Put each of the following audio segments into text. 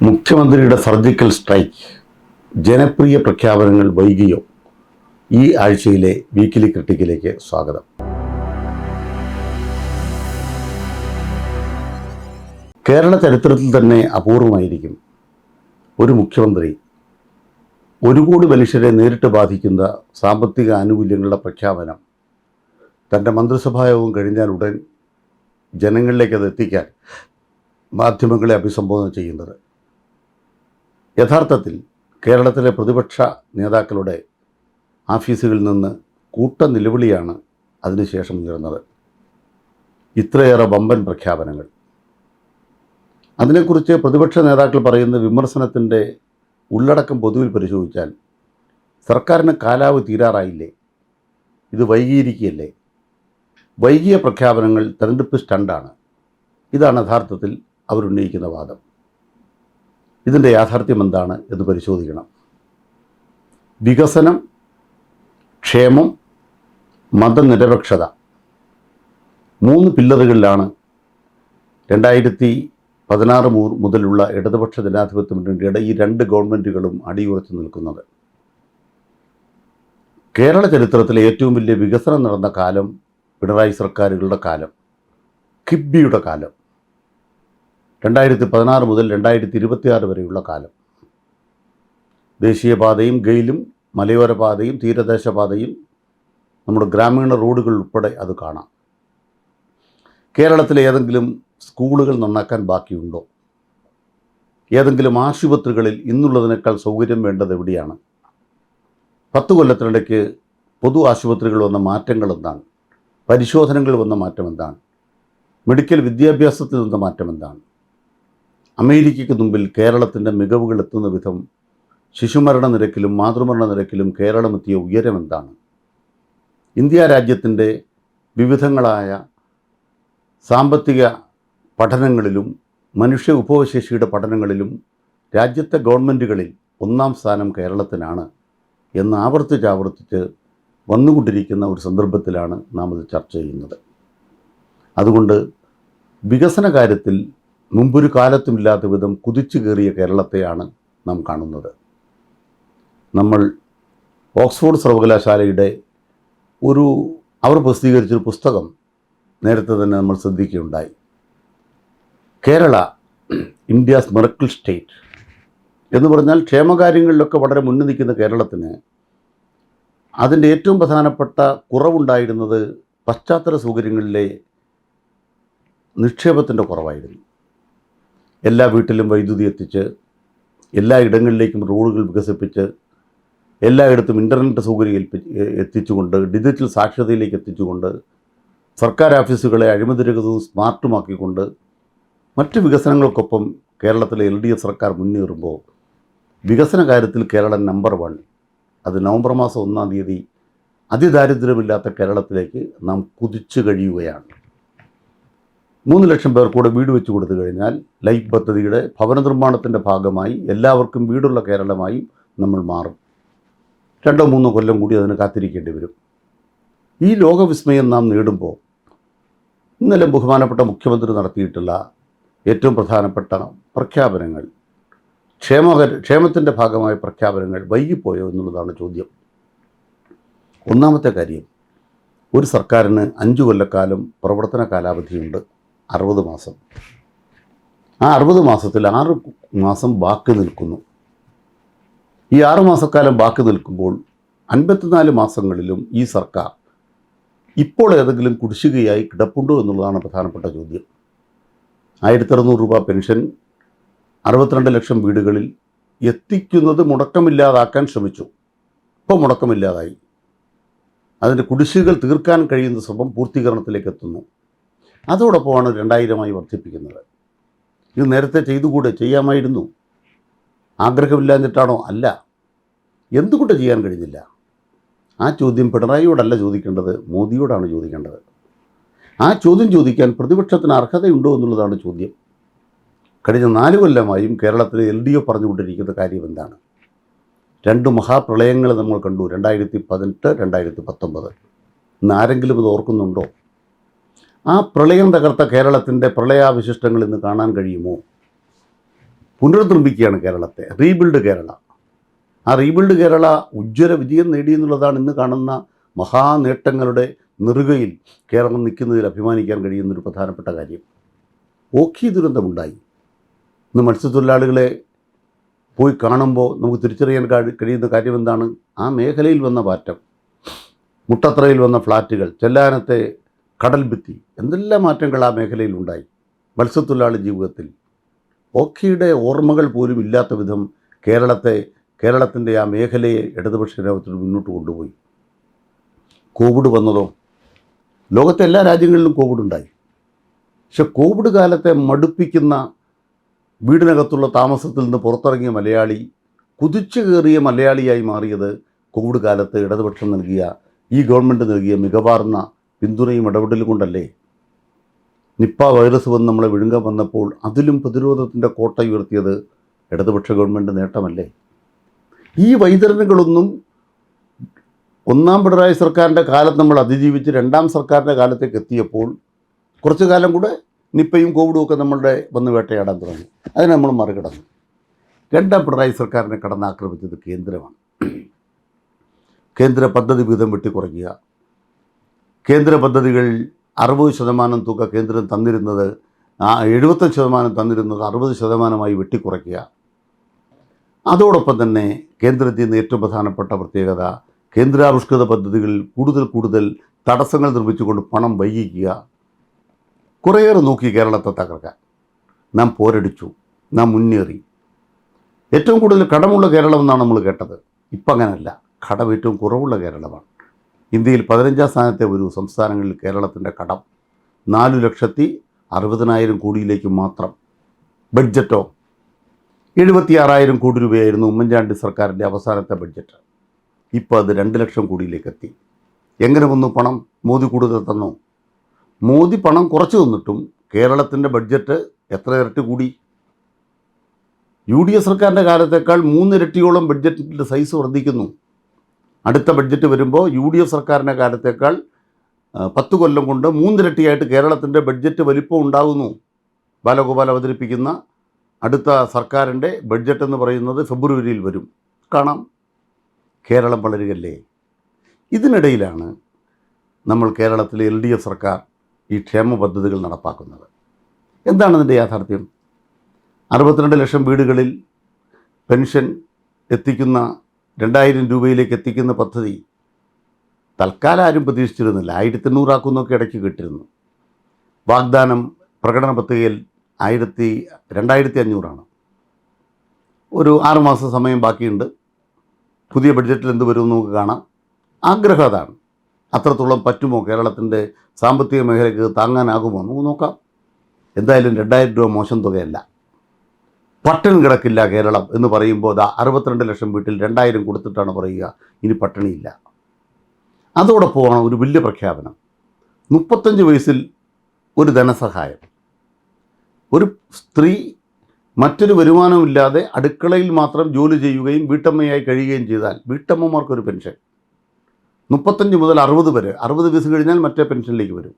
മുഖ്യമന്ത്രിയുടെ surgical strike, ജനപ്രിയ പ്രഖ്യാപനങ്ങൾ വൈകിയോ? ഈ ആഴ്ചയിലെ വീക്കിലി ക്രിട്ടിക്കിലേക്ക് സ്വാഗതം. കേരള ചരിത്രത്തിൽ തന്നെ അപൂർവമായിരിക്കും ഒരു മുഖ്യമന്ത്രി 1 കോടി മനുഷ്യരെ നേരിട്ട് ബാധിക്കുന്ന സാമ്പത്തിക ആനുകൂല്യങ്ങളുടെ പ്രഖ്യാപനം തൻ്റെ മന്ത്രിസഭായോഗം കഴിഞ്ഞാൽ ഉടൻ ജനങ്ങളിലേക്ക് അത് എത്തിക്കാൻ മാധ്യമങ്ങളെ അഭിസംബോധന ചെയ്യുന്നത്. യഥാർത്ഥത്തിൽ കേരളത്തിലെ പ്രതിപക്ഷ നേതാക്കളുടെ ഓഫീസുകളിൽ നിന്ന് കൂട്ട നിലവിളിയാണ് അതിനുശേഷം ഉയർന്നത്. ഇത്രയേറെ വമ്പൻ പ്രഖ്യാപനങ്ങൾ. അതിനെക്കുറിച്ച് പ്രതിപക്ഷ നേതാക്കൾ പറയുന്ന വിമർശനത്തിൻ്റെ ഉള്ളടക്കം പൊതുവിൽ പരിശോധിച്ചാൽ സർക്കാരിന് കാലാവധി തീരാറായില്ലേ, ഇത് വൈകിയിരിക്കുകയല്ലേ, വൈകിയ പ്രഖ്യാപനങ്ങൾ തെരഞ്ഞെടുപ്പ് സ്റ്റണ്ടാണ്. ഇതാണ് യഥാർത്ഥത്തിൽ അവരുന്നയിക്കുന്ന വാദം. ഇതിൻ്റെ യാഥാർത്ഥ്യം എന്താണ് എന്ന് പരിശോധിക്കണം. വികസനം, ക്ഷേമം, മതനിരപേക്ഷത, 3 പില്ലറുകളിലാണ് 2016 മുതലുള്ള ഇടതുപക്ഷ ജനാധിപത്യ മുന്നണിയുടെ ഈ 2 ഗവൺമെൻറ്റുകളും അടിയുറച്ചു നിൽക്കുന്നത്. കേരള ചരിത്രത്തിലെ ഏറ്റവും വലിയ വികസനം നടന്ന കാലം പിണറായി സർക്കാരുകളുടെ കാലം, കിഫ്ബിയുടെ കാലം, 2016 മുതൽ 2026 വരെയുള്ള കാലം. ദേശീയപാതയും ഗെയിലും മലയോര പാതയും തീരദേശ പാതയും നമ്മുടെ ഗ്രാമീണ റോഡുകൾ ഉൾപ്പെടെ അത് കാണാം. കേരളത്തിലെ ഏതെങ്കിലും സ്കൂളുകൾ നന്നാക്കാൻ ബാക്കിയുണ്ടോ? ഏതെങ്കിലും ആശുപത്രികളിൽ ഇന്നുള്ളതിനേക്കാൾ സൗകര്യം വേണ്ടത് എവിടെയാണ്? 10 കൊല്ലത്തിനിടയ്ക്ക് പൊതു ആശുപത്രികൾ വന്ന മാറ്റങ്ങൾ എന്താണ്? പരിശോധനകൾ വന്ന മാറ്റം എന്താണ്? മെഡിക്കൽ വിദ്യാഭ്യാസത്തിൽ വന്ന മാറ്റം എന്താണ്? അമേരിക്കയ്ക്ക് മുമ്പിൽ കേരളത്തിൻ്റെ മികവുകൾ എത്തുന്ന വിധം ശിശുമരണ നിരക്കിലും മാതൃമരണ നിരക്കിലും കേരളമെത്തിയ ഉയരം എന്താണ്? ഇന്ത്യ രാജ്യത്തിൻ്റെ വിവിധങ്ങളായ സാമ്പത്തിക പഠനങ്ങളിലും മനുഷ്യ വിഭവശേഷിയുടെ പഠനങ്ങളിലും രാജ്യത്തെ ഗവൺമെൻറ്റുകളിൽ 1-ാം സ്ഥാനം കേരളത്തിനാണ് എന്ന് ആവർത്തിച്ച് വന്നുകൊണ്ടിരിക്കുന്ന ഒരു സന്ദർഭത്തിലാണ് നാം ഇത് ചർച്ച ചെയ്യുന്നത്. അതുകൊണ്ട് വികസന കാര്യത്തിൽ മുമ്പൊരു കാലത്തുമില്ലാത്ത വിധം കുതിച്ചു കയറിയ കേരളത്തെയാണ് നാം കാണുന്നത്. നമ്മൾ ഓക്സ്ഫോർഡ് സർവകലാശാലയുടെ അവർ പ്രസിദ്ധീകരിച്ചൊരു പുസ്തകം നേരത്തെ തന്നെ നമ്മൾ ശ്രദ്ധിക്കുകയുണ്ടായി. കേരള ഇന്ത്യാസ് മിറക്കിൾ സ്റ്റേറ്റ് എന്ന് പറഞ്ഞാൽ ക്ഷേമകാര്യങ്ങളിലൊക്കെ വളരെ മുന്നിൽ നിൽക്കുന്ന കേരളത്തിന് അതിൻ്റെ ഏറ്റവും പ്രധാനപ്പെട്ട കുറവുണ്ടായിരുന്നത് പശ്ചാത്തല സൗകര്യങ്ങളിലെ നിക്ഷേപത്തിൻ്റെ കുറവായിരുന്നു. എല്ലാ വീട്ടിലും വൈദ്യുതി എത്തിച്ച്, എല്ലാ ഇടങ്ങളിലേക്കും റോഡുകൾ വികസിപ്പിച്ച്, എല്ലായിടത്തും ഇൻ്റർനെറ്റ് സൗകര്യം എത്തിച്ചുകൊണ്ട്, ഡിജിറ്റൽ സാക്ഷരതയിലേക്ക് എത്തിച്ചുകൊണ്ട്, സർക്കാർ ഓഫീസുകളെ അഴിമതിരഹിതവും സ്മാർട്ടുമാക്കിക്കൊണ്ട് മറ്റ് വികസനങ്ങൾക്കൊപ്പം കേരളത്തിലെ LDF സർക്കാർ മുന്നേറുമ്പോൾ വികസന കാര്യത്തിൽ കേരളം നമ്പർ 1. അത് നവംബർ മാസം 1-ാം തീയതി അതിദാരിദ്ര്യമില്ലാത്ത കേരളത്തിലേക്ക് നാം കുതിച്ചു കഴിയുകയാണ്. 3 ലക്ഷം പേർ കൂടെ വീട് വെച്ച് കൊടുത്തു കഴിഞ്ഞാൽ ലൈഫ് പദ്ധതിയുടെ ഭവന നിർമ്മാണത്തിൻ്റെ ഭാഗമായി എല്ലാവർക്കും വീടുള്ള കേരളമായി നമ്മൾ മാറും. 2-3 കൊല്ലം കൂടി അതിന് കാത്തിരിക്കേണ്ടി വരും. ഈ ലോകവിസ്മയം നാം നേടുമ്പോൾ ഇന്നലെ ബഹുമാനപ്പെട്ട മുഖ്യമന്ത്രി നടത്തിയിട്ടുള്ള ഏറ്റവും പ്രധാനപ്പെട്ട പ്രഖ്യാപനങ്ങൾ, ക്ഷേമത്തിൻ്റെ ഭാഗമായ പ്രഖ്യാപനങ്ങൾ വൈകിപ്പോയോ എന്നുള്ളതാണ് ചോദ്യം. ഒന്നാമത്തെ കാര്യം, ഒരു സർക്കാരിന് 5 കൊല്ലക്കാലം പ്രവർത്തന കാലാവധിയുണ്ട്, 60 മാസം. ആ 60 മാസത്തിൽ 6 മാസം ബാക്കി നിൽക്കുന്നു. ഈ 6 മാസക്കാലം ബാക്കി നിൽക്കുമ്പോൾ 54 മാസങ്ങളിലും ഈ സർക്കാർ ഇപ്പോൾ ഏതെങ്കിലും കുടിശ്ശികയായി കിടപ്പുണ്ടോ എന്നുള്ളതാണ് പ്രധാനപ്പെട്ട ചോദ്യം. 1600 രൂപ പെൻഷൻ 62 ലക്ഷം വീടുകളിൽ എത്തിക്കുന്നത് മുടക്കമില്ലാതാക്കാൻ ശ്രമിച്ചു. ഇപ്പോൾ മുടക്കമില്ലാതായി. അതിൻ്റെ കുടിശ്ശികകൾ തീർക്കാൻ കഴിയുന്ന ശ്രമം പൂർത്തീകരണത്തിലേക്ക് എത്തുന്നു. അതോടൊപ്പമാണ് 2000-ആയി വർദ്ധിപ്പിക്കുന്നത്. ഇത് നേരത്തെ ചെയ്തുകൂടെ? ചെയ്യാമായിരുന്നു. ആഗ്രഹമില്ലാഞ്ഞിട്ടാണോ? അല്ല. എന്തുകൊണ്ട് ചെയ്യാൻ കഴിഞ്ഞില്ല? ആ ചോദ്യം പിണറായിയോടല്ല ചോദിക്കേണ്ടത്, മോദിയോടാണ് ചോദിക്കേണ്ടത്. ആ ചോദ്യം ചോദിക്കാൻ പ്രതിപക്ഷത്തിന് അർഹതയുണ്ടോ എന്നുള്ളതാണ് ചോദ്യം. കഴിഞ്ഞ 4 കൊല്ലമായും കേരളത്തിലെ LDF പറഞ്ഞുകൊണ്ടിരിക്കുന്ന കാര്യം എന്താണ്? 2 മഹാപ്രളയങ്ങൾ നമ്മൾ കണ്ടു, 2018, 2019. ഇന്ന് ആരെങ്കിലും ഇത് ഓർക്കുന്നുണ്ടോ? ആ പ്രളയം തകർത്ത കേരളത്തിൻ്റെ പ്രളയാവശിഷ്ടങ്ങൾ ഇന്ന് കാണാൻ കഴിയുമോ? പുനർനിർമ്മിക്കുകയാണ് കേരളത്തെ. റീബിൽഡ് കേരള. ആ റീബിൽഡ് കേരള ഉജ്ജ്വല വിജയം നേടിയെന്നുള്ളതാണ് ഇന്ന് കാണുന്ന മഹാനേട്ടങ്ങളുടെ നെറുകയിൽ കേരളം നിൽക്കുന്നതിൽ അഭിമാനിക്കാൻ കഴിയുന്നൊരു പ്രധാനപ്പെട്ട കാര്യം. ഓഖി ദുരന്തമുണ്ടായി. ഇന്ന് മത്സ്യത്തൊഴിലാളികളെ പോയി കാണുമ്പോൾ നമുക്ക് തിരിച്ചറിയാൻ കഴിയുന്ന കാര്യം എന്താണ്? ആ മേഖലയിൽ വന്ന മാറ്റം, മുട്ടത്രയിൽ വന്ന ഫ്ലാറ്റുകൾ, ചെല്ലാനത്തെ കടൽ ഭിത്തി, എന്തെല്ലാം മാറ്റങ്ങൾ ആ മേഖലയിൽ ഉണ്ടായി മത്സ്യത്തൊഴിലാളി ജീവിതത്തിൽ. ഓഖിയുടെ ഓർമ്മകൾ പോലും ഇല്ലാത്ത വിധം കേരളത്തിൻ്റെ ആ മേഖലയെ ഇടതുപക്ഷ ജനാധിപത്യത്തിൽ മുന്നോട്ട് കൊണ്ടുപോയി. കോവിഡ് വന്നതോ? ലോകത്തെ എല്ലാ രാജ്യങ്ങളിലും കോവിഡ് ഉണ്ടായി. പക്ഷെ കോവിഡ് കാലത്തെ മടുപ്പിക്കുന്ന വീടിനകത്തുള്ള താമസത്തിൽ നിന്ന് പുറത്തിറങ്ങിയ മലയാളി കുതിച്ചു കയറിയ മലയാളിയായി മാറിയത് കോവിഡ് കാലത്ത് ഇടതുപക്ഷം നൽകിയ, ഈ ഗവൺമെൻറ് നൽകിയ മികവാർന്ന പിന്തുണയും ഇടപെടലും കൊണ്ടല്ലേ? നിപ്പ വൈറസ് വന്ന് നമ്മളെ വിഴുങ്ങാൻ വന്നപ്പോൾ അതിലും പ്രതിരോധത്തിൻ്റെ കോട്ട ഉയർത്തിയത് ഇടതുപക്ഷ ഗവൺമെൻറ് നേട്ടമല്ലേ? ഈ വൈതരണികളൊന്നും ഒന്നാം പിണറായി സർക്കാരിൻ്റെ കാലത്ത് നമ്മൾ അതിജീവിച്ച് രണ്ടാം സർക്കാരിൻ്റെ കാലത്തേക്ക് എത്തിയപ്പോൾ കുറച്ചു കാലം കൂടെ നിപ്പയും കോവിഡും ഒക്കെ നമ്മളുടെ വന്ന് വേട്ടയാടാൻ തുടങ്ങി. അതിനെ നമ്മൾ മറികടന്നു. രണ്ടാം പിണറായി സർക്കാരിനെ കടന്നാക്രമിച്ചത് കേന്ദ്രമാണ്. കേന്ദ്ര പദ്ധതി വിഹിതം വെട്ടിക്കുറയ്ക്കുക, കേന്ദ്ര പദ്ധതികൾ 60% തുക കേന്ദ്രം തന്നിരുന്നത് 75% തന്നിരുന്നത് 60% വെട്ടിക്കുറയ്ക്കുക. അതോടൊപ്പം തന്നെ കേന്ദ്രത്തിൽ നിന്ന് ഏറ്റവും പ്രധാനപ്പെട്ട പ്രത്യേകത, കേന്ദ്രാവിഷ്കൃത പദ്ധതികൾ കൂടുതൽ തടസ്സങ്ങൾ നിർമ്മിച്ചുകൊണ്ട് പണം വൈകിക്കുക. കുറേയേറെ നോക്കി കേരളത്തെ തകർക്കാൻ. നാം പോരടിച്ചു, നാം മുന്നേറി. ഏറ്റവും കൂടുതൽ കടമുള്ള കേരളം എന്നാണ് നമ്മൾ കേട്ടത്. ഇപ്പം അങ്ങനെയല്ല, കടം ഏറ്റവും കുറവുള്ള കേരളമാണ്. ഇന്ത്യയിൽ 15ാം സ്ഥാനത്തെ ഒരു സംസ്ഥാനങ്ങളിൽ കേരളത്തിൻ്റെ കടം 4,60,000 കോടിയിലേക്ക് മാത്രം. ബഡ്ജറ്റോ 76,000 കോടി രൂപയായിരുന്നു ഉമ്മൻചാണ്ടി സർക്കാരിൻ്റെ അവസാനത്തെ ബഡ്ജറ്റ്. ഇപ്പോൾ അത് 2 ലക്ഷം കോടിയിലേക്ക് എത്തി. എങ്ങനെ വന്നു പണം? മോദി കൂടുതൽ തന്നോ? മോദി പണം കുറച്ച് തന്നിട്ടും കേരളത്തിൻ്റെ ബഡ്ജറ്റ് എത്ര ഇരട്ടി കൂടി? UDF സർക്കാരിൻ്റെ കാലത്തേക്കാൾ 3 ഇരട്ടിയോളം ബഡ്ജറ്റിൻ്റെ സൈസ് വർദ്ധിക്കുന്നു. അടുത്ത ബഡ്ജറ്റ് വരുമ്പോൾ UDF സർക്കാരിൻ്റെ കാലത്തേക്കാൾ 10 കൊല്ലം കൊണ്ട് 3 ഇരട്ടിയായിട്ട് കേരളത്തിൻ്റെ ബഡ്ജറ്റ് വലിപ്പം ഉണ്ടാകുന്നു. ബാലഗോപാൽ അവതരിപ്പിക്കുന്ന അടുത്ത സർക്കാരിൻ്റെ ബഡ്ജറ്റ് എന്ന് പറയുന്നത് ഫെബ്രുവരിയിൽ വരും. കാണാം. കേരളം വളരുകയല്ലേ? ഇതിനിടയിലാണ് നമ്മൾ കേരളത്തിലെ LDF സർക്കാർ ഈ ക്ഷേമ പദ്ധതികൾ നടപ്പാക്കുന്നത്. എന്താണ് ഇതിൻ്റെ യാഥാർത്ഥ്യം? 62 ലക്ഷം വീടുകളിൽ പെൻഷൻ എത്തിക്കുന്ന 2,000 രൂപയിലേക്ക് എത്തിക്കുന്ന പദ്ധതി തൽക്കാലം ആരും പ്രതീക്ഷിച്ചിരുന്നില്ല. 1,800 ആക്കുന്നൊക്കെ ഇടയ്ക്ക് കിട്ടിയിരുന്നു. വാഗ്ദാനം പ്രകടന പത്രികയിൽ 2,500 ഒരു 6 മാസം സമയം ബാക്കിയുണ്ട്. പുതിയ ബഡ്ജറ്റിൽ എന്ത് വരുമെന്ന് നമുക്ക് കാണാം. ആഗ്രഹം അതാണ്. അത്രത്തോളം പറ്റുമോ? കേരളത്തിൻ്റെ സാമ്പത്തിക മേഖലയ്ക്ക് താങ്ങാനാകുമോ? നമുക്ക് നോക്കാം. എന്തായാലും 2,000 രൂപ മോശം തുകയല്ല. പട്ടിണി കിടക്കില്ല കേരളം എന്ന് പറയുമ്പോൾ 62 ലക്ഷം വീട്ടിൽ 2,000 കൊടുത്തിട്ടാണ് പറയുക ഇനി പട്ടിണിയില്ല. അതോടൊപ്പമാണ് ഒരു വലിയ പ്രഖ്യാപനം. 35 വയസ്സിൽ ഒരു ധനസഹായം. ഒരു സ്ത്രീ മറ്റൊരു വരുമാനമില്ലാതെ അടുക്കളയിൽ മാത്രം ജോലി ചെയ്യുകയും വീട്ടമ്മയായി കഴിയുകയും ചെയ്താൽ വീട്ടമ്മമാർക്കൊരു പെൻഷൻ 35 മുതൽ 60 വരെ. 60 വയസ്സ് കഴിഞ്ഞാൽ മറ്റേ പെൻഷനിലേക്ക് വരും,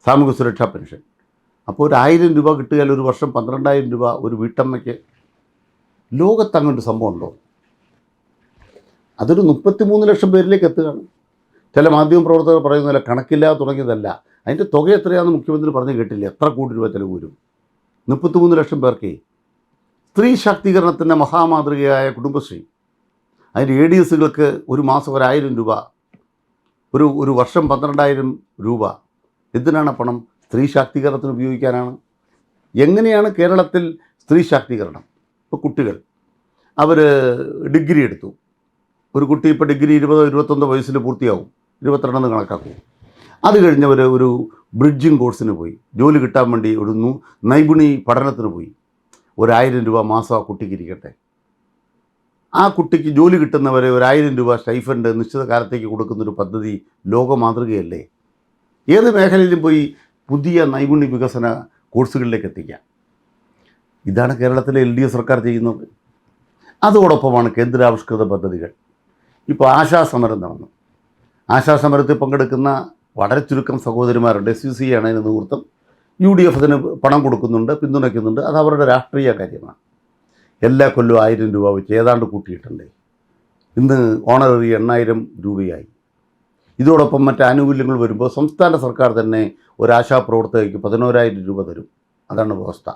സാമൂഹ്യ സുരക്ഷാ പെൻഷൻ. അപ്പോൾ ഒരു 1,000 രൂപ കിട്ടിയാൽ ഒരു വർഷം 12,000 രൂപ ഒരു വീട്ടമ്മയ്ക്ക്. ലോകത്ത് അങ്ങോട്ട് സംഭവം ഉണ്ടോ? അതൊരു 33 ലക്ഷം പേരിലേക്ക് എത്തുകയാണ്. ചില മാധ്യമ പ്രവർത്തകർ പറയുന്നില്ല, കണക്കില്ലാതെ തുടങ്ങിയതല്ല. അതിൻ്റെ തുക എത്രയാണെന്ന് മുഖ്യമന്ത്രി പറഞ്ഞ് കേട്ടില്ല. എത്ര കോടി രൂപ ചിലവ് വരും? 33 ലക്ഷം പേർക്ക്. സ്ത്രീ ശാക്തീകരണത്തിൻ്റെ മഹാമാതൃകയായ കുടുംബശ്രീ, അതിൻ്റെ ADSകൾക്ക് ഒരു മാസം 1,000 രൂപ, ഒരു വർഷം 12,000 രൂപ. എന്തിനാണ് പണം? സ്ത്രീ ശാക്തീകരണത്തിന് ഉപയോഗിക്കാനാണ്. എങ്ങനെയാണ് കേരളത്തിൽ സ്ത്രീ ശാക്തീകരണം? ഇപ്പോൾ കുട്ടികൾ അവർ ഡിഗ്രി എടുത്തു. ഒരു കുട്ടി ഇപ്പോൾ ഡിഗ്രി 20-21 വയസ്സിൽ പൂർത്തിയാവും, 22 കണക്കാക്കും. അത് കഴിഞ്ഞവർ ഒരു ബ്രിഡ്ജിങ് കോഴ്സിന് പോയി, ജോലി കിട്ടാൻ വേണ്ടി ഒരു നൈപുണി പഠനത്തിന് പോയി. 1,000 രൂപ മാസം ആ കുട്ടിക്ക് ഇരിക്കട്ടെ. ആ കുട്ടിക്ക് ജോലി കിട്ടുന്നവരെ 1,000 രൂപ സ്റ്റൈഫൻഡ് നിശ്ചിത കാലത്തേക്ക് കൊടുക്കുന്നൊരു പദ്ധതി ലോക മാതൃകയല്ലേ? ഏത് മേഖലയിലും പോയി പുതിയ നൈപുണ്യ വികസന കോഴ്സുകളിലേക്ക് എത്തിക്കാം. ഇതാണ് കേരളത്തിലെ LDF സർക്കാർ ചെയ്യുന്നത്. അതോടൊപ്പമാണ് കേന്ദ്രാവിഷ്കൃത പദ്ധതികൾ. ഇപ്പോൾ ആശാസമരം നടന്നു. ആശാസമരത്തിൽ പങ്കെടുക്കുന്ന വളരെ ചുരുക്കം സഹോദരിമാരുണ്ട്. SUC ആണ് അതിന് നേതൃത്വം. UDF അതിന് പണം കൊടുക്കുന്നുണ്ട്, പിന്തുണയ്ക്കുന്നുണ്ട്. അത് അവരുടെ രാഷ്ട്രീയ കാര്യമാണ്. എല്ലാ കൊല്ലവും 1000 രൂപ വെച്ച് ഏതാണ്ട് കൂട്ടിയിട്ടുണ്ട്. ഇന്ന് ഓണററി 8000 രൂപയായി. ഇതോടൊപ്പം മറ്റ് ആനുകൂല്യങ്ങൾ വരുമ്പോൾ സംസ്ഥാന സർക്കാർ തന്നെ ഒരു ആശാപ്രവർത്തകയ്ക്ക് 11,000 രൂപ തരും. അതാണ് വ്യവസ്ഥ.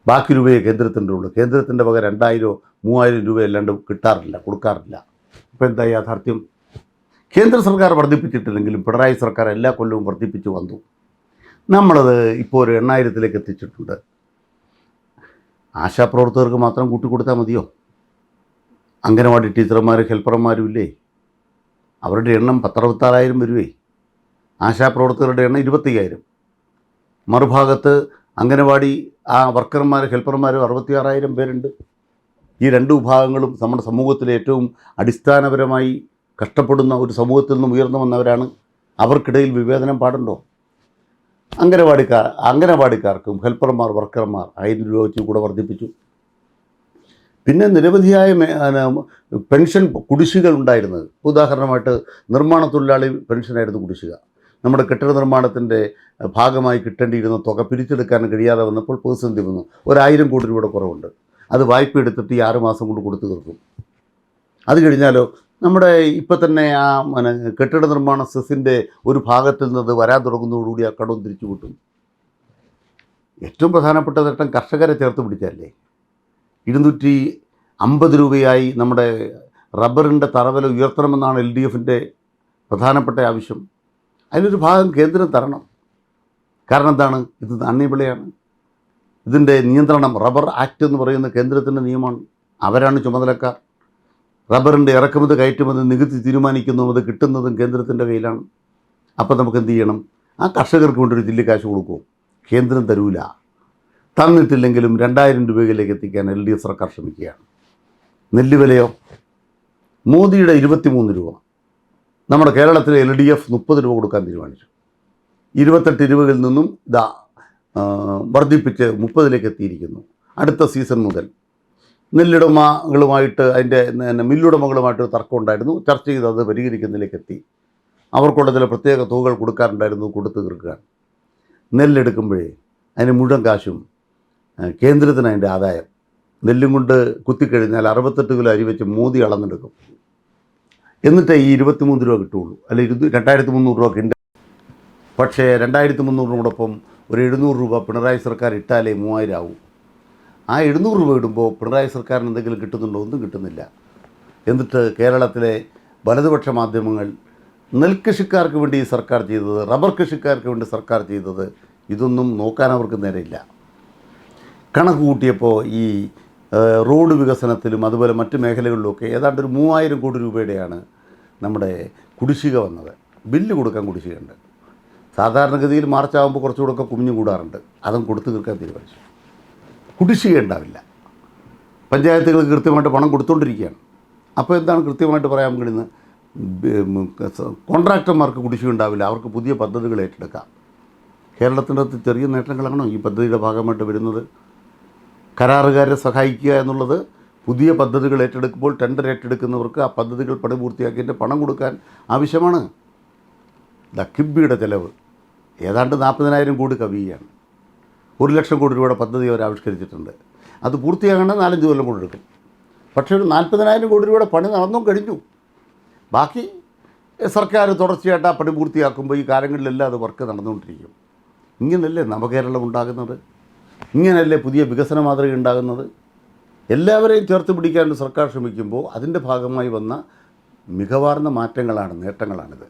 ബാക്കി രൂപയെ കേന്ദ്രത്തിൻ്റെ ഉള്ളൂ. കേന്ദ്രത്തിൻ്റെ വക 2000 3000 രൂപ അല്ലാണ്ട് കിട്ടാറില്ല, കൊടുക്കാറില്ല. ഇപ്പോൾ എന്താ യാഥാർത്ഥ്യം? കേന്ദ്ര സർക്കാർ വർദ്ധിപ്പിച്ചിട്ടില്ലെങ്കിലും പിണറായി സർക്കാർ എല്ലാ കൊല്ലവും വർദ്ധിപ്പിച്ചു വന്നു. നമ്മളത് ഇപ്പോൾ ഒരു 8000ത്തിലേക്ക് എത്തിച്ചിട്ടുണ്ട്. ആശാപ്രവർത്തകർക്ക് മാത്രം കൂട്ടിക്കൊടുത്താൽ മതിയോ? അംഗനവാടി ടീച്ചർമാർ ഹെൽപ്പർമാരും ഇല്ലേ? അവരുടെ എണ്ണം 10,66,000 വരുവേ. ആശാപ്രവർത്തകരുടെ എണ്ണം 25,000. മറുഭാഗത്ത് അംഗനവാടി വർക്കർമാർ ഹെൽപ്പർമാർ 66,000 പേരുണ്ട്. ഈ രണ്ട് വിഭാഗങ്ങളും നമ്മുടെ സമൂഹത്തിലെ ഏറ്റവും അടിസ്ഥാനപരമായി കഷ്ടപ്പെടുന്ന ഒരു സമൂഹത്തിൽ നിന്നും ഉയർന്നു വന്നവരാണ്. അവർക്കിടയിൽ വിവേചനം പാടുണ്ടോ? അംഗനവാടിക്കാർക്കും ഹെൽപ്പർമാർ വർക്കർമാർ 1000 രൂപ വെച്ച് കൂടെ വർദ്ധിപ്പിച്ചു. പിന്നെ നിരവധിയായ പെൻഷൻ കുടിശ്ശികൾ ഉണ്ടായിരുന്നത്. ഉദാഹരണമായിട്ട് നിർമ്മാണ തൊഴിലാളി പെൻഷനായിരുന്നു കുടിശ്ശിക. നമ്മുടെ കെട്ടിട നിർമ്മാണത്തിൻ്റെ ഭാഗമായി കിട്ടേണ്ടിയിരുന്ന തുക പിരിച്ചെടുക്കാൻ കഴിയാതെ വന്നപ്പോൾ പ്രതിസന്ധി വന്നു. 1,000 കോടി രൂപയുടെ കുറവുണ്ട്. അത് വായ്പ എടുത്തിട്ട് ഈ 6 മാസം കൊണ്ട് കൊടുത്തു തീർക്കും. അത് കഴിഞ്ഞാലോ നമ്മുടെ ഇപ്പം തന്നെ കെട്ടിട നിർമ്മാണ സെസ്സിൻ്റെ ഒരു ഭാഗത്തിൽ നിന്ന് വരാൻ തുടങ്ങുന്നതോടുകൂടി ആ കടവും തിരിച്ചു കിട്ടും. ഏറ്റവും പ്രധാനപ്പെട്ട നേട്ടം കർഷകരെ ചേർത്ത് പിടിച്ചല്ലേ. 250 രൂപയായി നമ്മുടെ റബ്ബറിൻ്റെ തറവില ഉയർത്തണമെന്നാണ് LDFൻ്റെ പ്രധാനപ്പെട്ട ആവശ്യം. അതിനൊരു ഭാഗം കേന്ദ്രം തരണം. കാരണം എന്താണ്? ഇത് നാണ്യവിളയാണ്. ഇതിൻ്റെ നിയന്ത്രണം റബ്ബർ ആക്ട് എന്ന് പറയുന്ന കേന്ദ്രത്തിൻ്റെ നിയമമാണ്. അവരാണ് ചുമതലക്കാർ. റബ്ബറിൻ്റെ ഇറക്കുമതി കയറ്റുമതി നികുതി തീരുമാനിക്കുന്നതും അത് കിട്ടുന്നതും കേന്ദ്രത്തിൻ്റെ കയ്യിലാണ്. അപ്പം നമുക്ക് എന്ത് ചെയ്യണം? ആ കർഷകർക്ക് കൊണ്ടൊരു ചില്ലി കാശ് കൊടുക്കുമോ? കേന്ദ്രം തരൂല. തന്നിട്ടില്ലെങ്കിലും 2000 രൂപയിലേക്ക് എത്തിക്കാൻ LDF സർക്കാർ ശ്രമിക്കുകയാണ്. നെല്ല് വിലയോ? മോദിയുടെ 23 രൂപ. നമ്മുടെ കേരളത്തിലെ LDF 30 രൂപ കൊടുക്കാൻ തീരുമാനിച്ചു. 28 രൂപയിൽ നിന്നും വർദ്ധിപ്പിച്ച് 30ലേക്ക് എത്തിയിരിക്കുന്നു. അടുത്ത സീസൺ മുതൽ നെല്ലുടമകളുമായിട്ട് അതിൻ്റെ മില്ലുടമകളുമായിട്ട് തർക്കം ഉണ്ടായിരുന്നു. ചർച്ച ചെയ്ത് അത് പരിഹരിക്കുന്നതിലേക്ക് എത്തി. അവർക്കുള്ള ചില പ്രത്യേക തുകകൾ കൊടുക്കാറുണ്ടായിരുന്നു, കൊടുത്തു തീർക്കുകയാണ്. നെല്ലെടുക്കുമ്പോഴേ അതിന് മുഴുവൻ കാശും കേന്ദ്രത്തിന് അതിൻ്റെ ആദായം. നെല്ലും കൊണ്ട് കുത്തിക്കഴിഞ്ഞാൽ 68 കിലോ അരി വെച്ച് മോദി അളന്നെടുക്കും. എന്നിട്ട് ഈ 23 രൂപ കിട്ടുകയുള്ളൂ. അല്ലെങ്കിൽ 2300 രൂപ കിട്ടും. പക്ഷേ 2300-നോടൊപ്പം ഒരു 700 രൂപ പിണറായി സർക്കാർ ഇട്ടാലേ 3000 ആവും. ആ 700 രൂപ ഇടുമ്പോൾ പിണറായി സർക്കാരിന് എന്തെങ്കിലും കിട്ടുന്നുണ്ടോ? ഒന്നും കിട്ടുന്നില്ല. എന്നിട്ട് കേരളത്തിലെ വലതുപക്ഷ മാധ്യമങ്ങൾ നെൽകൃഷിക്കാർക്ക് വേണ്ടി സർക്കാർ ചെയ്തത്, റബ്ബർ കൃഷിക്കാർക്ക് വേണ്ടി സർക്കാർ ചെയ്തത്, ഇതൊന്നും നോക്കാൻ അവർക്ക് നേരെയില്ല. കണക്ക് കൂട്ടിയപ്പോൾ ഈ റോഡ് വികസനത്തിലും അതുപോലെ മറ്റ് മേഖലകളിലുമൊക്കെ ഏതാണ്ട് ഒരു 3000 കോടി രൂപയുടെയാണ് നമ്മുടെ കുടിശ്ശിക വന്നത്. ബില്ല് കൊടുക്കാൻ കുടിശ്ശികയുണ്ട്. സാധാരണഗതിയിൽ മാർച്ച് ആകുമ്പോൾ കുറച്ചുകൂടെയൊക്കെ കുഞ്ഞു കൂടാറുണ്ട്. അതും കൊടുത്തു തീർക്കാൻ തീരുമാനിച്ചു. കുടിശ്ശിക ഉണ്ടാവില്ല. പഞ്ചായത്തുകൾക്ക് കൃത്യമായിട്ട് പണം കൊടുത്തുകൊണ്ടിരിക്കുകയാണ്. അപ്പോൾ എന്താണ് കൃത്യമായിട്ട് പറയാൻ കഴിയുന്നത്? കോൺട്രാക്ടർമാർക്ക് കുടിശ്ശിക ഉണ്ടാവില്ല. അവർക്ക് പുതിയ പദ്ധതികൾ ഏറ്റെടുക്കാം. കേരളത്തിൻ്റെ അകത്ത് ചെറിയ നേട്ടങ്ങളാണോ ഈ പദ്ധതിയുടെ ഭാഗമായിട്ട് വരുന്നത്? കരാറുകാരെ സഹായിക്കുക എന്നുള്ളത് പുതിയ പദ്ധതികൾ ഏറ്റെടുക്കുമ്പോൾ ടെൻഡർ ഏറ്റെടുക്കുന്നവർക്ക് ആ പദ്ധതികൾ പണി പൂർത്തിയാക്കിയിട്ട് പണം കൊടുക്കാൻ ആവശ്യമാണ്. കിബിയുടെ ചിലവ് ഏതാണ്ട് 40,000 കോടി കവിയാണ്. 1 ലക്ഷം കോടി രൂപയുടെ പദ്ധതി അവർ ആവിഷ്കരിച്ചിട്ടുണ്ട്. അത് പൂർത്തിയാകേണ്ട 4-5 കൊല്ലം കൂടെ എടുക്കും. പക്ഷേ ഒരു 40,000 കോടി രൂപയുടെ പണി നടന്നും കഴിഞ്ഞു. ബാക്കി സർക്കാർ തുടർച്ചയായിട്ട് ആ പണി പൂർത്തിയാക്കുമ്പോൾ ഈ കാലങ്ങളിലെല്ലാം അത് വർക്ക് നടന്നുകൊണ്ടിരിക്കും. ഇങ്ങനല്ലേ നവകേരളം ഉണ്ടാകുന്നത്? ഇങ്ങനെയല്ലേ പുതിയ വികസന മാതൃക ഉണ്ടാകുന്നത്? എല്ലാവരെയും ചേർത്ത് പിടിക്കാൻ സർക്കാർ ശ്രമിക്കുമ്പോൾ അതിൻ്റെ ഭാഗമായി വന്ന മികവാർന്ന മാറ്റങ്ങളാണ്, നേട്ടങ്ങളാണിത്.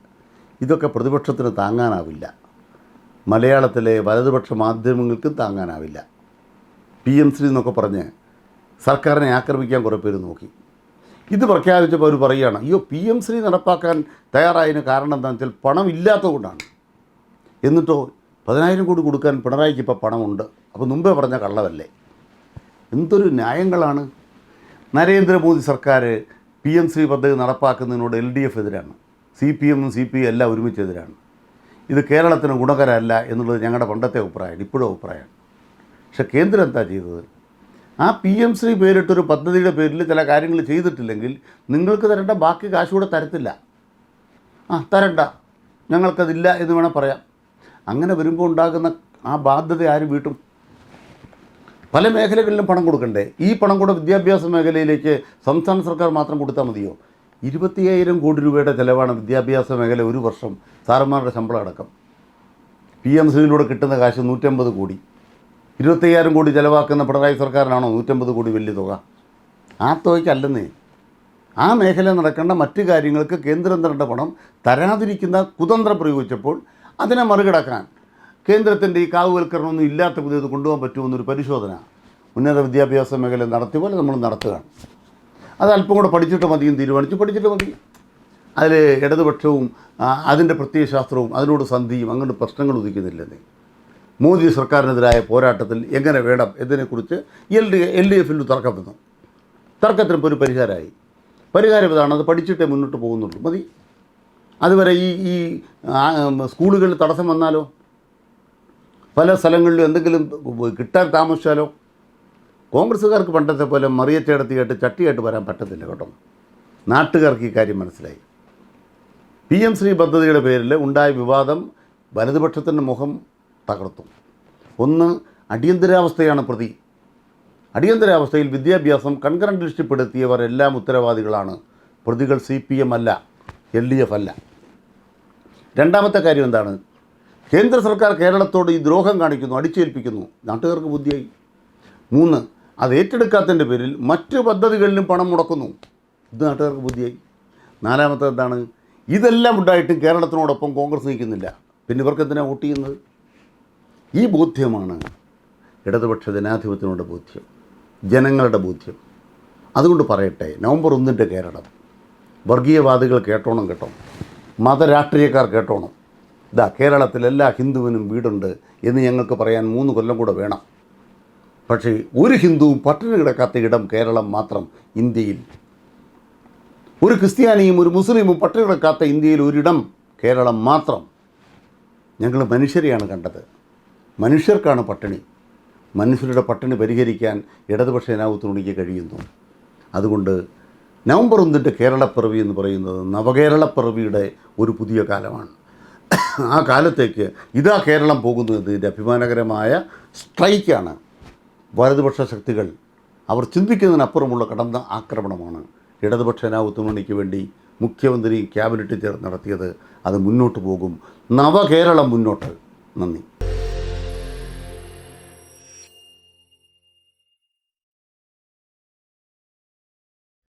ഇതൊക്കെ പ്രതിപക്ഷത്തിന് താങ്ങാനാവില്ല. മലയാളത്തിലെ വലതുപക്ഷ മാധ്യമങ്ങൾക്കും താങ്ങാനാവില്ല. PM ശ്രീ എന്നൊക്കെ പറഞ്ഞ് സർക്കാരിനെ ആക്രമിക്കാൻ കുറേ പേര് നോക്കി. ഇത് പ്രഖ്യാപിച്ചപ്പോൾ അവർ പറയുകയാണ്, അയ്യോ PM ശ്രീ നടപ്പാക്കാൻ തയ്യാറായതിന് കാരണം എന്താണെന്ന് വെച്ചാൽ പണം ഇല്ലാത്തതുകൊണ്ടാണ്. എന്നിട്ടോ 10,000 കോടി കൊടുക്കാൻ പിണറായിക്ക് ഇപ്പോൾ പണമുണ്ട്. അപ്പോൾ മുമ്പേ പറഞ്ഞ കള്ളവല്ലേ? എന്തൊരു ന്യായങ്ങളാണ്. നരേന്ദ്രമോദി സർക്കാർ PM ശ്രീ പദ്ധതി നടപ്പാക്കുന്നതിനോട് LDF എതിരാണ്. CPM CPI എല്ലാം ഒരുമിച്ചെതിരാണ്. ഇത് കേരളത്തിന് ഗുണകരമല്ല എന്നുള്ളത് ഞങ്ങളുടെ പണ്ടത്തെ അഭിപ്രായമാണ്, ഇപ്പോഴും അഭിപ്രായമാണ്. പക്ഷേ കേന്ദ്രം എന്താ ചെയ്തത്? ആ PM ശ്രീ പേരിട്ടൊരു പദ്ധതിയുടെ പേരിൽ ചില കാര്യങ്ങൾ ചെയ്തിട്ടില്ലെങ്കിൽ നിങ്ങൾക്ക് തരേണ്ട ബാക്കി കാശ് കൂടെ തരത്തില്ല. തരണ്ട, ഞങ്ങൾക്കതില്ല എന്ന് വേണം പറയാം. അങ്ങനെ വരുമ്പോൾ ഉണ്ടാകുന്ന ആ ബാധ്യത ആര് വീട്ടും? പല മേഖലകളിലും പണം കൊടുക്കണ്ടേ? ഈ പണം കൂടെ വിദ്യാഭ്യാസ മേഖലയിലേക്ക് സംസ്ഥാന സർക്കാർ മാത്രം കൊടുത്താൽ മതിയോ? 25,000 കോടി രൂപയുടെ ചിലവാണ് വിദ്യാഭ്യാസ മേഖല ഒരു വർഷം, സാറന്മാരുടെ ശമ്പളം അടക്കം. PMCയിലൂടെ കിട്ടുന്ന കാശ് 150 കോടി. 25,000 കോടി ചിലവാക്കുന്ന പിണറായി സർക്കാരിനാണോ 150 കോടി വലിയ തുക? ആ തുകയ്ക്കല്ലെന്നേ. ആ മേഖല നടക്കേണ്ട മറ്റു കാര്യങ്ങൾക്ക് കേന്ദ്രം തരേണ്ട പണം തരാതിരിക്കുന്ന കുതന്ത്രം പ്രയോഗിച്ചപ്പോൾ അതിനെ മറികടക്കാൻ കേന്ദ്രത്തിൻ്റെ ഈ കാവുവൽക്കരണമൊന്നും ഇല്ലാത്ത പുതിയത് കൊണ്ടുപോകാൻ പറ്റുമെന്നൊരു പരിശോധന ഉന്നത വിദ്യാഭ്യാസ മേഖല നടത്തിയ പോലെ നമ്മൾ നടത്തുകയാണ്. അത് അല്പം കൂടെ പഠിച്ചിട്ട് മതിയും തീരുമാനിച്ചു. പഠിച്ചിട്ട് മതി. അതിൽ ഇടതുപക്ഷവും അതിൻ്റെ പ്രത്യയശാസ്ത്രവും അതിനോട് സന്ധിയും അങ്ങനെ പ്രശ്നങ്ങൾ ഉദിക്കുന്നില്ലെന്നേ. മോദി സർക്കാരിനെതിരായ പോരാട്ടത്തിൽ എങ്ങനെ വേണം എന്നതിനെക്കുറിച്ച് LDF തർക്കം വന്നു. തർക്കത്തിനിപ്പോൾ ഒരു പരിഹാരമായി. പരിഹാരം ഇതാണ്, അത് പഠിച്ചിട്ടേ മുന്നോട്ട് പോകുന്നുള്ളൂ, മതി. അതുവരെ ഈ സ്കൂളുകളിൽ തടസ്സം വന്നാലോ, പല സ്ഥലങ്ങളിലും എന്തെങ്കിലും കിട്ടാൻ താമസിച്ചാലോ, കോൺഗ്രസ്സുകാർക്ക് പണ്ടത്തെ പോലെ മറിയച്ചേടത്തിയായിട്ട് ചട്ടിയായിട്ട് വരാൻ പറ്റത്തില്ല കേട്ടോ. നാട്ടുകാർക്ക് ഈ കാര്യം മനസ്സിലായി. PM-ശ്രീ പദ്ധതിയുടെ പേരിൽ ഉണ്ടായ വിവാദം വലതുപക്ഷത്തിൻ്റെ മുഖം തകർത്തു. ഒന്ന്, അടിയന്തരാവസ്ഥയാണ് പ്രതി. അടിയന്തരാവസ്ഥയിൽ വിദ്യാഭ്യാസം കൺകറന്റ് ലിസ്റ്റിൽപ്പെടുത്തിയവർ എല്ലാം ഉത്തരവാദികളാണ്. പ്രതികൾ CPM അല്ല, LDF അല്ല. രണ്ടാമത്തെ കാര്യം എന്താണ്? കേന്ദ്ര സർക്കാർ കേരളത്തോട് ഈ ദ്രോഹം കാണിക്കുന്നു, അടിച്ചേൽപ്പിക്കുന്നു. നാട്ടുകാർക്ക് ബുദ്ധിയായി. 3, അത് ഏറ്റെടുക്കാത്തതിൻ്റെ പേരിൽ മറ്റു പദ്ധതികളിലും പണം മുടക്കുന്നു. ഇത് നാട്ടുകാർക്ക് ബുദ്ധിയായി. നാലാമത്തെ എന്താണ്? ഇതെല്ലാം ഉണ്ടായിട്ടും കേരളത്തിനോടൊപ്പം കോൺഗ്രസ് നിൽക്കുന്നില്ല. പിന്നെ ഇവർക്ക് എന്തിനാണ് വോട്ട് ചെയ്യുന്നത്? ഈ ബോധ്യമാണ് ഇടതുപക്ഷ ജനാധിപത്യത്തിനുള്ള ബോധ്യം, ജനങ്ങളുടെ ബോധ്യം. അതുകൊണ്ട് പറയട്ടെ, നവംബർ 1 കേരളം. വർഗീയവാദികൾ കേട്ടോണം കേട്ടോ, മതരാഷ്ട്രീയക്കാർ കേട്ടോണം. ഇതാ കേരളത്തിൽ എല്ലാ ഹിന്ദുവിനും വീടുണ്ട് എന്ന് ഞങ്ങൾക്ക് പറയാൻ 3 കൊല്ലം കൂടെ വേണം. പക്ഷേ ഒരു ഹിന്ദുവും പട്ടിണി കിടക്കാത്ത ഇടം കേരളം മാത്രം ഇന്ത്യയിൽ. ഒരു ക്രിസ്ത്യാനിയും ഒരു മുസ്ലിമും പട്ടിണി കിടക്കാത്ത ഇന്ത്യയിൽ ഒരിടം കേരളം മാത്രം. ഞങ്ങൾ മനുഷ്യരെയാണ് കണ്ടത്. മനുഷ്യർക്കാണ് പട്ടിണി. മനുഷ്യരുടെ പട്ടിണി പരിഹരിക്കാൻ ഇടതുപക്ഷ ജനാധിപത്യത്തിനുണ്ടെങ്കിൽ കഴിയുന്നു. അതുകൊണ്ട് നവംബർ 1 കേരളപ്പിറവി എന്ന് പറയുന്നത് നവകേരളപ്പിറവിയുടെ ഒരു പുതിയ കാലമാണ്. ആ കാലത്തേക്ക് ഇതാ കേരളം പോകുന്നു എന്നതിൻ്റെ അഭിമാനകരമായ സ്ട്രൈക്കാണ്. വലതുപക്ഷ ശക്തികൾ അവർ ചിന്തിക്കുന്നതിനപ്പുറമുള്ള കടന്ന ആക്രമണമാണ് ഇടതുപക്ഷ ജനാധിപത്യത്തിനുണ്ടെങ്കിൽ വേണ്ടി മുഖ്യമന്ത്രിയും ക്യാബിനറ്റും ചേർന്ന് നടത്തിയത്. അത് മുന്നോട്ട് പോകും. നവകേരളം മുന്നോട്ട്. നന്ദി.